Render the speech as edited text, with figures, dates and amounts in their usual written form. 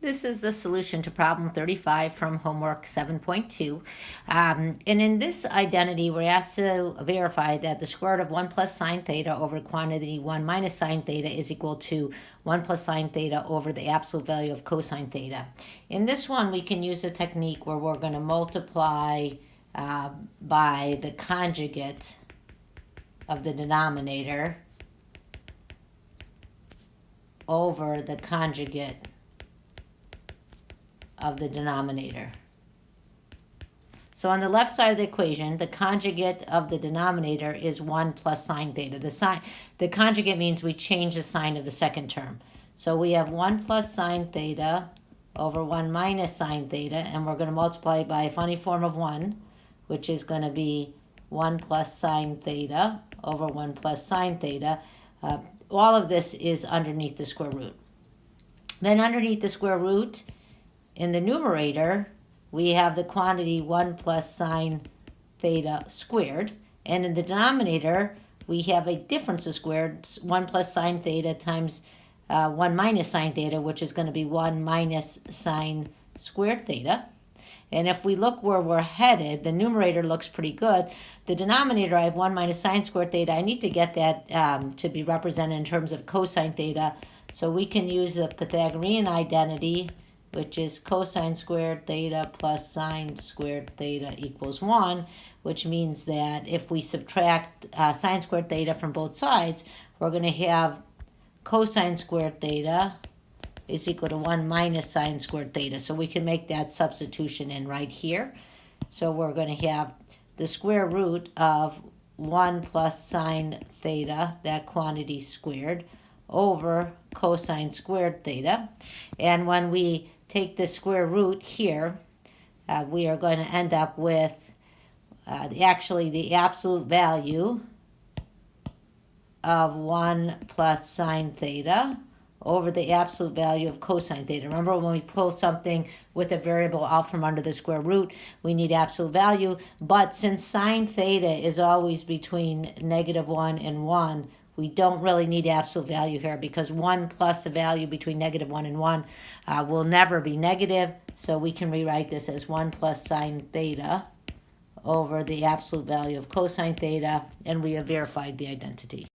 This is the solution to problem 35 from homework 7.2. And in this identity, we're asked to verify that the square root of 1 plus sine theta over quantity 1 minus sine theta is equal to 1 plus sine theta over the absolute value of cosine theta. In this one, we can use a technique where we're going to multiply by the conjugate of the denominator over the conjugate of the denominator. So on the left side of the equation, the conjugate of the denominator is 1 plus sine theta. The conjugate means we change the sign of the second term. So we have 1 plus sine theta over 1 minus sine theta, and we're going to multiply by a funny form of 1, which is going to be 1 plus sine theta over 1 plus sine theta. All of this is underneath the square root. Then underneath the square root, in the numerator, we have the quantity 1 plus sine theta squared. And in the denominator, we have a difference of squared, 1 plus sine theta times 1 minus sine theta, which is going to be 1 minus sine squared theta. And if we look where we're headed, the numerator looks pretty good. The denominator, I have 1 minus sine squared theta. I need to get that to be represented in terms of cosine theta. So we can use the Pythagorean identity, which is cosine squared theta plus sine squared theta equals 1, which means that if we subtract sine squared theta from both sides, we're going to have cosine squared theta is equal to 1 minus sine squared theta. So we can make that substitution in right here. So we're going to have the square root of 1 plus sine theta, that quantity squared, over cosine squared theta. And when we take the square root here, we are going to end up with the absolute value of 1 plus sine theta over the absolute value of cosine theta. Remember, when we pull something with a variable out from under the square root, we need absolute value. But since sine theta is always between -1 and 1, we don't really need absolute value here, because 1 plus a value between -1 and 1 will never be negative. So we can rewrite this as 1 plus sine theta over the absolute value of cosine theta, and we have verified the identity.